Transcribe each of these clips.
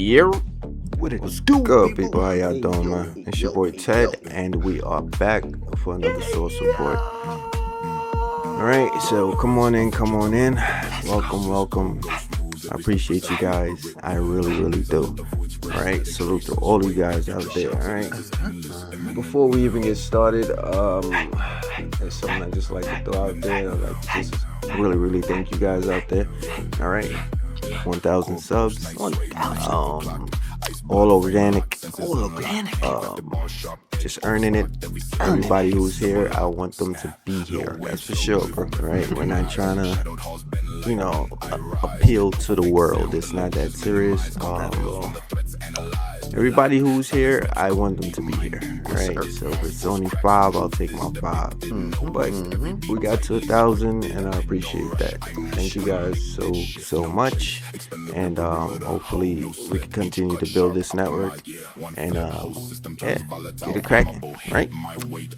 Yeah. What's good, people? How y'all doing, man? It's your boy Ted, and we are back for another source report. Alright, so come on in. Welcome. I appreciate you guys. I really do. Alright, salute to all you guys out there. Alright. Before we even get started, there's something I just like to throw out there. I like to just really thank you guys out there. Alright. 1,000 subs. All organic. Just earning it. Everybody who's here, I want them to be here. That's for sure, bro. Right? We're not trying to, appeal to the world. It's not that serious. Everybody who's here, I want them to be here. Right? So if it's only 5, I'll take my 5. But we got to 1,000, and I appreciate that. Thank you guys so much. And hopefully we can continue to build this network and get it cracking, right?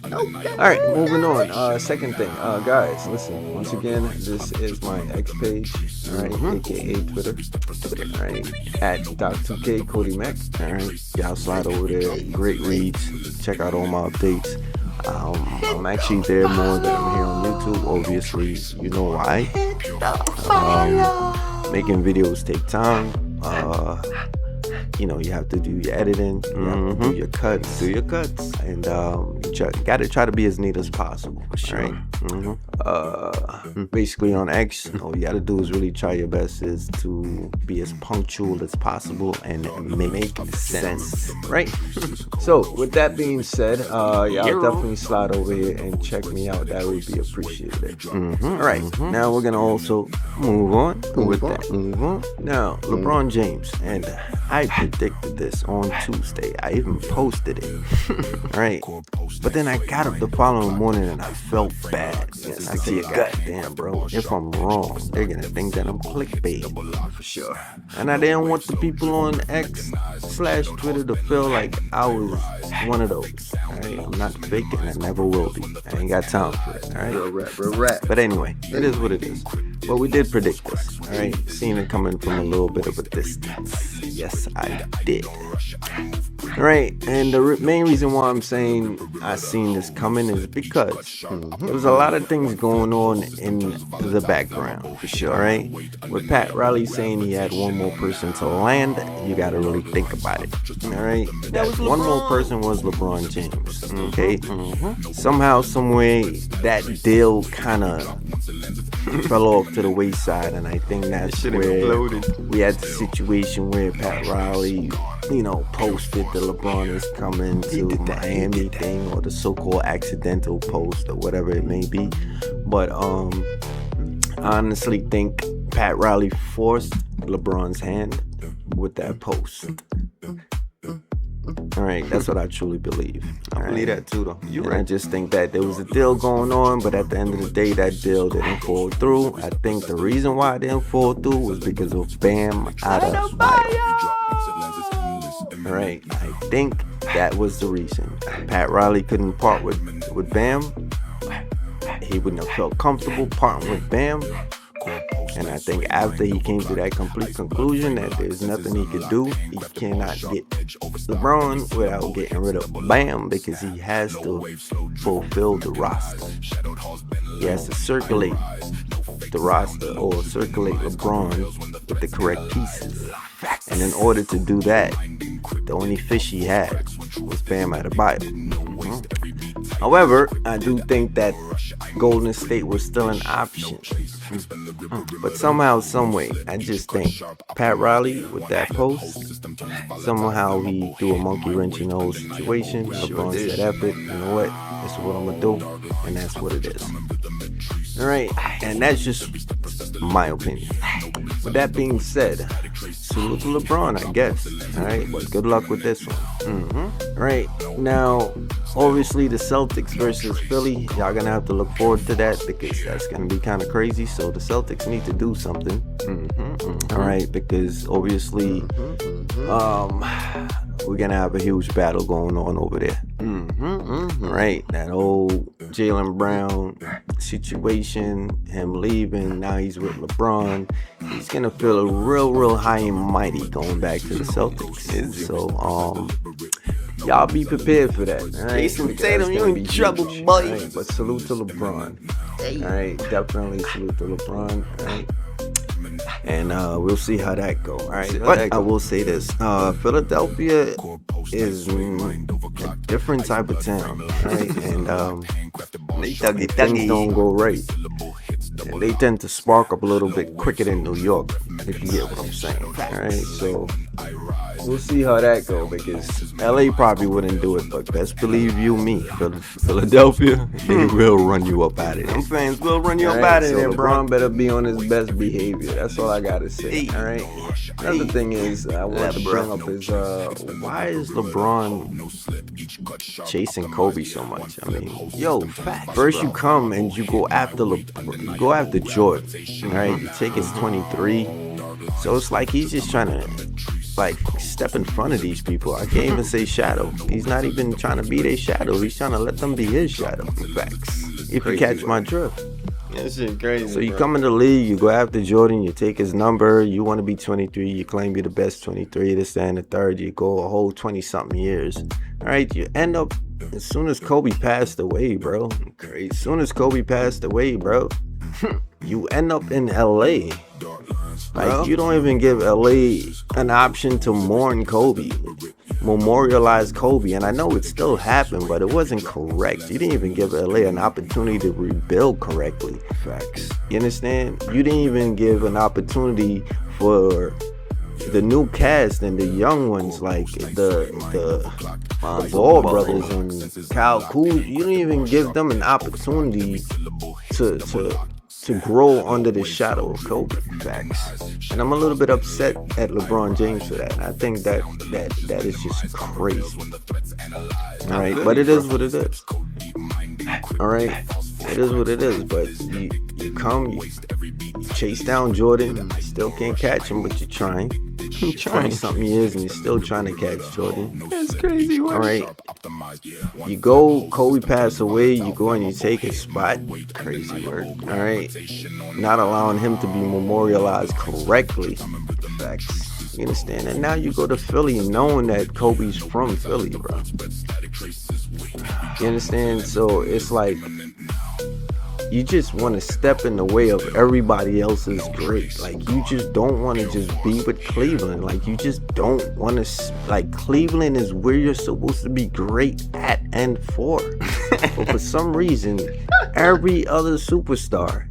Alright, moving on. Second thing, guys, listen, once again, this is my X page, alright, aka Twitter, alright, at Doc2K Cody Mac. Alright, y'all slide over there, great reads, check out all my updates. I'm actually there more than I'm here on YouTube. Obviously, you know why. Making videos take time. You have to do your editing, you have to do your cuts, and you gotta try to be as neat as possible. Sure. Right? Basically on X, all you gotta do is really try your best is to be as punctual as possible and make sense, right? So with that being said, y'all definitely slide over here and check me out. That would be appreciated. All right, now we're gonna also move on with that. Now, LeBron James, and I predicted this on Tuesday. I even posted it, right? But then I got up the following morning and I felt bad. Yes, I said, God damn, bro, if I'm wrong, they're gonna think that I'm clickbait. For sure. And I didn't want the people on X/Twitter to feel like I was one of those. Right? I'm not fake and I never will be. I ain't got time for it. All right? Real rap. But anyway, it is what it is. But we did predict this. All right? Seen it coming from a little bit of a distance. Yes, I did. Right, and the main reason why I'm saying I seen this coming is because there was a lot of things going on in the background, for sure, right? With Pat Riley saying he had one more person to land, you gotta really think about it, all right? That one more person was LeBron James, okay? Somehow, someway, that deal kind of fell off to the wayside, and I think that's where we had the situation where Pat Riley, posted the LeBron is coming to Miami thing, or the so-called accidental post, or whatever it may be. But I honestly think Pat Riley forced LeBron's hand with that post. All right, that's what I truly believe. I believe that too, though. I just think that there was a deal going on, but at the end of the day, that deal didn't fall through. I think the reason why it didn't fall through was because of Bam out of bio. All right, I think that was the reason. Pat Riley couldn't part with Bam. He wouldn't have felt comfortable parting with Bam. And I think after he came to that complete conclusion that there's nothing he could do, he cannot get LeBron without getting rid of Bam, because he has to fulfill the roster. He has to circulate the roster or circulate LeBron with the correct pieces. And in order to do that, the only fish he had was Bam Adebayo. However, I do think that Golden State was still an option. But somehow, someway, I just think Pat Riley with that post, somehow he threw a monkey wrench in the whole situation. LeBron said, F it, you know what, this is what I'm going to do, and that's what it is. Alright, and that's just my opinion. With that being said, salute to LeBron, I guess. Alright, good luck with this one. Right, now, obviously the Celtics versus Philly, y'all gonna have to look forward to that, because that's gonna be kind of crazy. So the Celtics need to do something. Alright, because obviously we're gonna have a huge battle going on over there. Right, that old Jaylen Brown situation, him leaving, now he's with LeBron, he's gonna feel real high and mighty going back to the Celtics. So y'all be prepared for that. Right? Jason Tatum, you in trouble, boy. Right? But salute to LeBron. All right, definitely salute to LeBron. All right. And we'll see how that go. All right, but I will say this: Philadelphia is a different type of town, right? And things don't go right. And they tend to spark up a little bit quicker than New York, if you get what I'm saying. All right, so we'll see how that go, because LA probably wouldn't do it, but best believe you me, Philadelphia, they will run you up out of there. Them fans will run you up out of there, bro. LeBron better be on his best behavior. That's all I gotta say. All right. Another thing is, I want to bring up is why is LeBron chasing Kobe so much? I mean, yo, first you come and you go after Jordan, all right? You take his 23, so it's like he's just trying to step in front of these people. I can't even say shadow. He's not even trying to be their shadow. He's trying to let them be his shadow. Facts. If you catch my drift. That shit crazy. So you come in the league, you go after Jordan, you take his number, you want to be 23, you claim you're the best 23, this, that, and the third, you go a whole 20-something years. All right, you end up, as soon as Kobe passed away, bro, you end up in LA. Like, you don't even give LA an option to mourn Kobe, memorialize Kobe. And I know it still happened, but it wasn't correct. You didn't even give LA an opportunity to rebuild correctly. Facts. You understand? You didn't even give an opportunity for the new cast and the young ones, like the Ball brothers and Kyle Kuzma. You didn't even give them an opportunity to grow under the shadow of Kobe. Facts. And I'm a little bit upset at LeBron James for that. I think that is just crazy. All right, but it is what it is. All right, it is what it is. But you come, you chase down Jordan, you still can't catch him, but you're trying. 20-something years and you're still trying to catch Jordan. That's crazy. All right. You go, Kobe passed away, you go and you take his spot. Crazy word. All right. Not allowing him to be memorialized correctly. Facts. You understand? And now you go to Philly knowing that Kobe's from Philly, bro. You understand? So it's like, you just want to step in the way of everybody else's great. Like, you just don't want to just be with Cleveland. Like, you just don't want to, like, Cleveland is where you're supposed to be great at and for. But for some reason, every other superstar,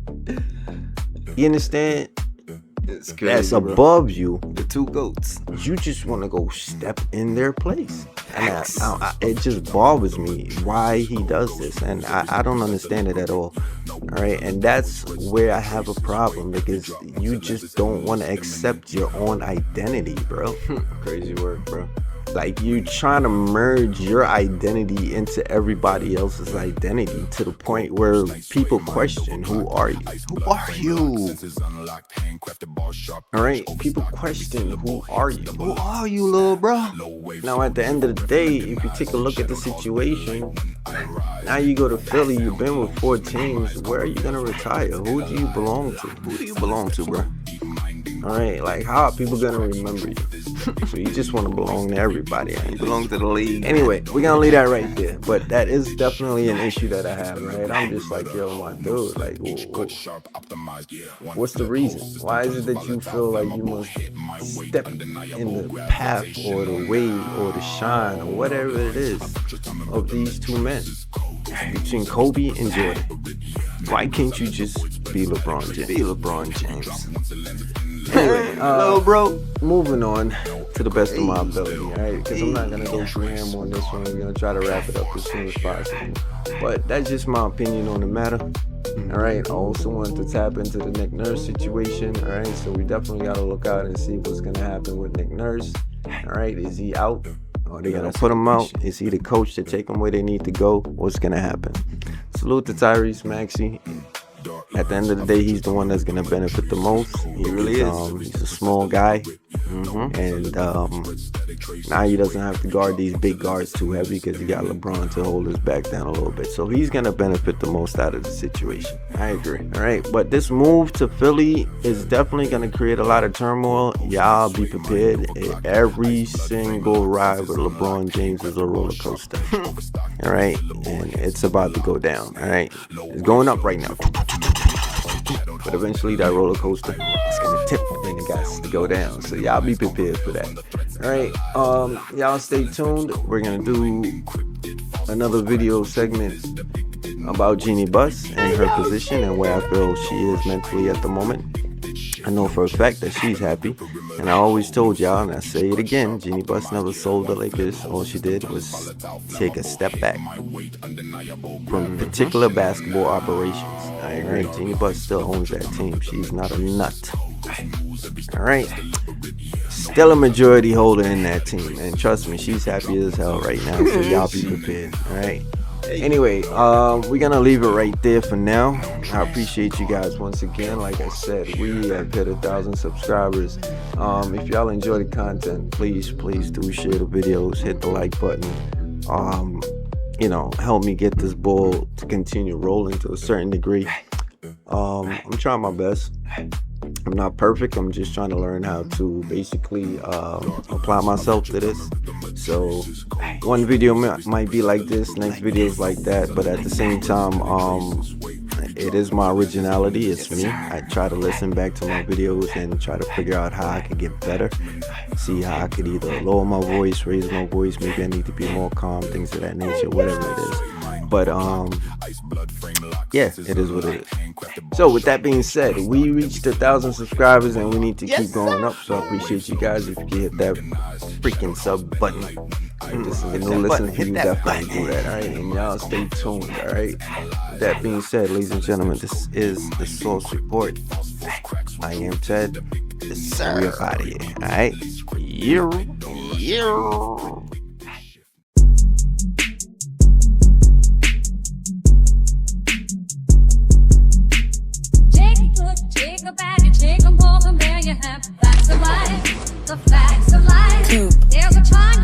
you understand, It's crazy, that's above you, the two GOATs. you just want to go step in their place. And it just bothers me why he does this, and I don't understand it at all. All right, and that's where I have a problem, because you just don't want to accept your own identity, bro. Crazy work, bro. Like, you trying to merge your identity into everybody else's identity to the point where people question, who are you? Who are you? All right, people question, who are you? Who are you, little bro? Now, at the end of the day, if you take a look at the situation, now you go to Philly, you've been with 4 teams, where are you going to retire? Who do you belong to? Who do you belong to, bro? All right, like, how are people going to remember you? So you just want to belong to everybody. You belong to the league. Anyway, we're going to leave that right there. But that is definitely an issue that I have, right? I'm just like, yo, my dude, like, what's the reason? Why is it that you feel like you must step in the path or the way or the shine or whatever it is of these two men, between Kobe and Jordan? Why can't you just be LeBron James? Be LeBron James. Anyway, little bro, moving on to the best of my ability, alright? Because I'm not going to go through ham on this one. We're going to try to wrap it up as soon as possible. But that's just my opinion on the matter. Alright, I also wanted to tap into the Nick Nurse situation. Alright, so we definitely got to look out and see what's going to happen with Nick Nurse. Alright, is he out? Or they going to put him out? Is he the coach to take them where they need to go? What's going to happen? Salute to Tyrese Maxey. at the end of the day, he's the one that's gonna benefit the most. He really is. He's a small guy, and now he doesn't have to guard these big guards too heavy because he got LeBron to hold his back down a little bit. So he's gonna benefit the most out of the situation. I agree. All right, but this move to Philly is definitely gonna create a lot of turmoil. Y'all be prepared. Every single ride with LeBron James is a roller coaster. All right, and it's about to go down. All right, it's going up right now, but eventually that roller coaster is gonna tip and it got to go down. So y'all be prepared for that. All right, y'all stay tuned. We're gonna do another video segment about Jeannie Buss and her position and where I feel she is mentally at the moment. I know for a fact that she's happy, and I always told y'all, and I say it again, Jeannie Buss never sold the Lakers. All she did was take a step back from particular basketball operations. I agree. Jeannie Buss still owns that team. She's not a nut. All right. Still a majority holder in that team, and trust me, she's happy as hell right now. So y'all be prepared. All right. Anyway, we're gonna leave it right there for now. I appreciate you guys once again. Like I said, we have hit 1,000 subscribers. If y'all enjoy the content, please do share the videos, hit the like button. Help me get this ball to continue rolling to a certain degree. I'm trying my best. I'm not perfect. I'm just trying to learn how to basically apply myself to this. So one video might be like this, next video is like that, but at the same time, it is my originality. It's me. I try to listen back to my videos and try to figure out how I can get better. See how I could either lower my voice, raise my voice. Maybe I need to be more calm, things of that nature, whatever it is. But yeah, it is what it is. So with that being said, we reached 1,000 subscribers and we need to keep going up. So I appreciate you guys. If you can hit that freaking sub button. If this is a new listen for you, definitely do that. All right, and y'all stay tuned. All right. With that being said, ladies and gentlemen, this is the Source Report. I am Ted. We're out of here. All right. Take a bag and take them home, and there you have the facts of life. The facts of life. There's a time.